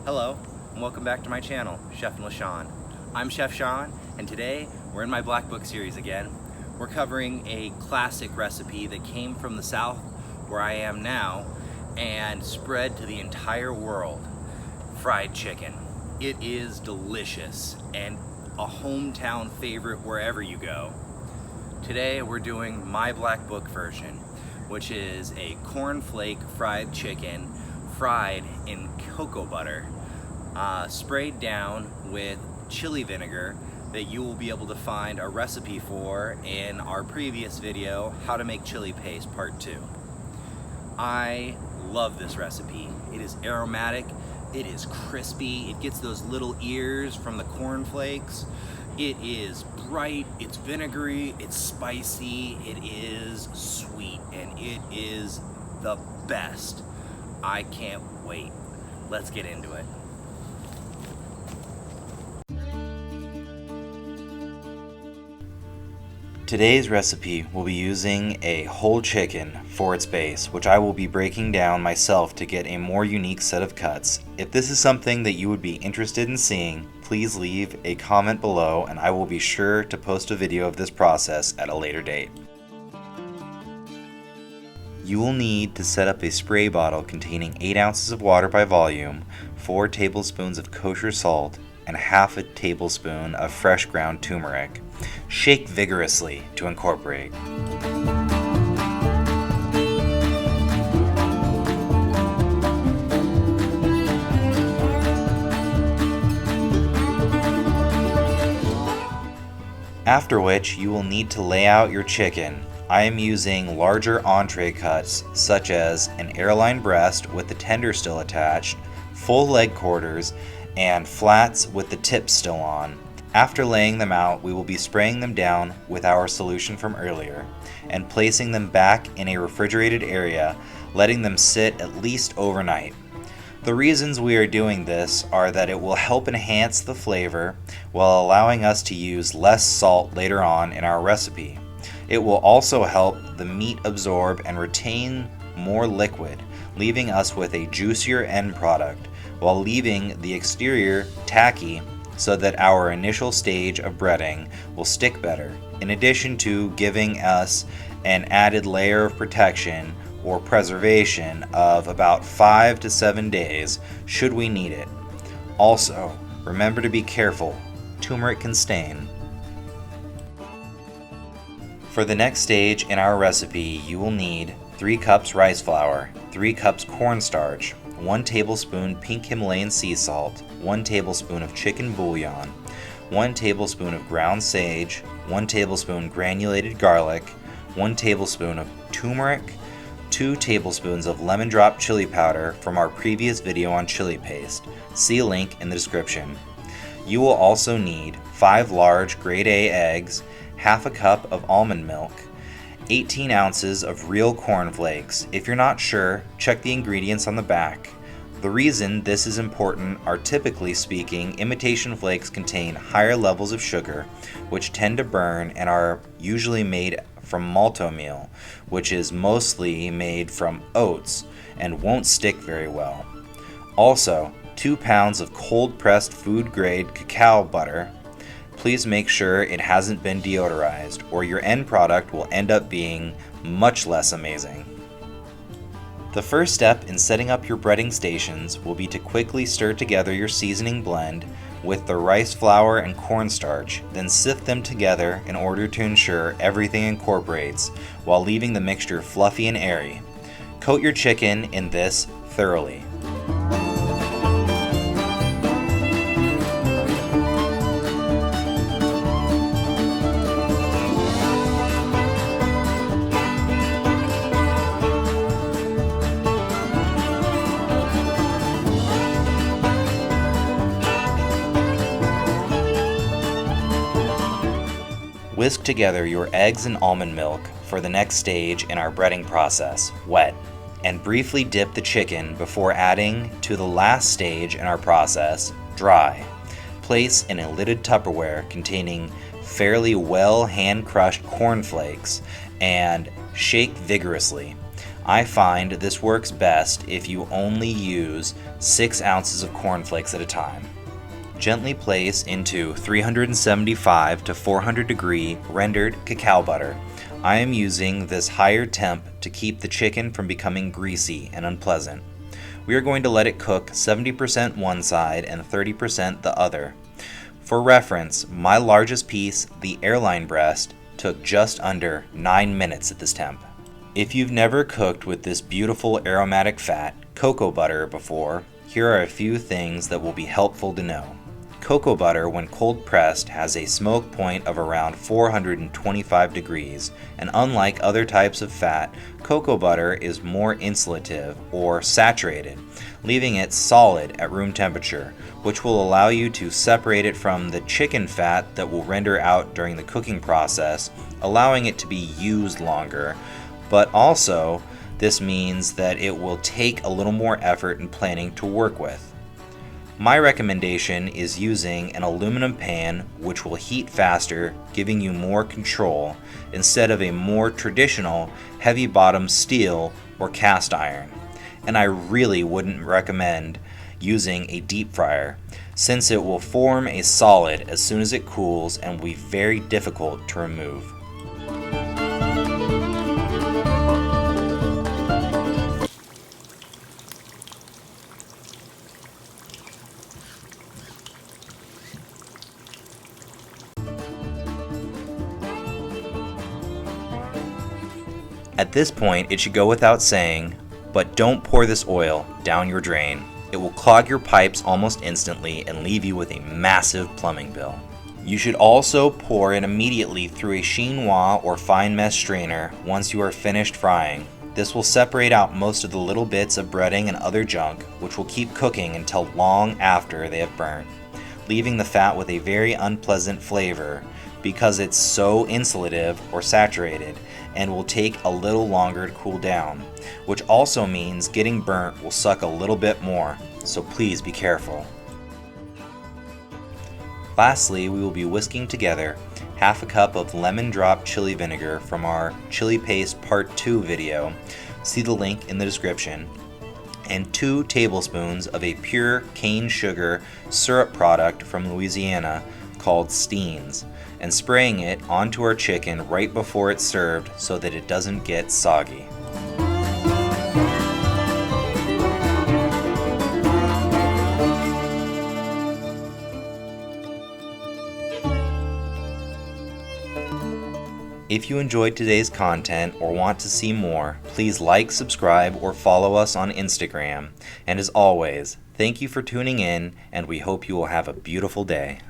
Hello, and welcome back to my channel, Chefin'withSean. I'm Chef Sean, and today we're in my Black Book series again. We're covering a classic recipe that came from the South, where I am now, and spread to the entire world: fried chicken. It is delicious and a hometown favorite wherever you go. Today we're doing my Black Book version, which is a cornflake fried chicken fried in cocoa butter, sprayed down with chili vinegar that you will be able to find a recipe for in our previous video, How to Make Chili Paste Part 2. I love this recipe. It is aromatic, it is crispy, it gets those little ears from the cornflakes. It is bright, it's vinegary, it's spicy, it is sweet, and it is the best. I can't wait. Let's get into it. Today's recipe will be using a whole chicken for its base, which I will be breaking down myself to get a more unique set of cuts. If this is something that you would be interested in seeing, please leave a comment below and I will be sure to post a video of this process at a later date. You will need to set up a spray bottle containing 8 ounces of water by volume, 4 tablespoons of kosher salt, and half a tablespoon of fresh ground turmeric. Shake vigorously to incorporate. After which, you will need to lay out your chicken. I am using larger entree cuts, such as an airline breast with the tender still attached, full leg quarters, and flats with the tips still on. After laying them out, we will be spraying them down with our solution from earlier and placing them back in a refrigerated area, letting them sit at least overnight. The reasons we are doing this are that it will help enhance the flavor while allowing us to use less salt later on in our recipe. It will also help the meat absorb and retain more liquid, leaving us with a juicier end product, while leaving the exterior tacky so that our initial stage of breading will stick better, in addition to giving us an added layer of protection or preservation of about 5 to 7 days should we need it. Also, remember to be careful, turmeric can stain. For the next stage in our recipe, you will need 3 cups rice flour, 3 cups cornstarch, 1 tablespoon pink Himalayan sea salt, 1 tablespoon of chicken bouillon, 1 tablespoon of ground sage, 1 tablespoon granulated garlic, 1 tablespoon of turmeric, 2 tablespoons of lemon drop chili powder from our previous video on chili paste. See link in the description. You will also need 5 large grade A eggs, half a cup of almond milk, 18 ounces of real cornflakes. If you're not sure, check the ingredients on the back. The reason this is important are, typically speaking, imitation flakes contain higher levels of sugar, which tend to burn and are usually made from malto meal, which is mostly made from oats and won't stick very well. Also, 2 pounds of cold-pressed food-grade cacao butter. Please make sure it hasn't been deodorized, or your end product will end up being much less amazing. The first step in setting up your breading stations will be to quickly stir together your seasoning blend with the rice flour and cornstarch, then sift them together in order to ensure everything incorporates while leaving the mixture fluffy and airy. Coat your chicken in this thoroughly. Whisk together your eggs and almond milk for the next stage in our breading process, wet, and briefly dip the chicken before adding to the last stage in our process, dry. Place in a lidded Tupperware containing fairly well hand-crushed cornflakes and shake vigorously. I find this works best if you only use 6 ounces of cornflakes at a time. Gently place into 375 to 400 degree rendered cacao butter. I am using this higher temp to keep the chicken from becoming greasy and unpleasant. We are going to let it cook 70% one side and 30% the other. For reference, my largest piece, the airline breast, took just under 9 minutes at this temp. If you've never cooked with this beautiful aromatic fat, cocoa butter, before, here are a few things that will be helpful to know. Cocoa butter, when cold pressed, has a smoke point of around 425 degrees, and unlike other types of fat, cocoa butter is more insulative or saturated, leaving it solid at room temperature, which will allow you to separate it from the chicken fat that will render out during the cooking process, allowing it to be used longer. But also, this means that it will take a little more effort and planning to work with. My recommendation is using an aluminum pan which will heat faster, giving you more control, instead of a more traditional heavy bottom steel or cast iron. And I really wouldn't recommend using a deep fryer, since it will form a solid as soon as it cools and will be very difficult to remove. At this point, it should go without saying, but don't pour this oil down your drain. It will clog your pipes almost instantly and leave you with a massive plumbing bill. You should also pour it immediately through a chinois or fine mesh strainer once you are finished frying. This will separate out most of the little bits of breading and other junk, which will keep cooking until long after they have burnt, leaving the fat with a very unpleasant flavor because it's so insulative or saturated, and will take a little longer to cool down, which also means getting burnt will suck a little bit more, so please be careful. Lastly, we will be whisking together half a cup of lemon drop chili vinegar from our chili paste part 2 video, see the link in the description, and 2 tablespoons of a pure cane sugar syrup product from Louisiana called Steen's, and spraying it onto our chicken right before it's served so that it doesn't get soggy. If you enjoyed today's content or want to see more, please like, subscribe, or follow us on Instagram. And as always, thank you for tuning in, and we hope you will have a beautiful day.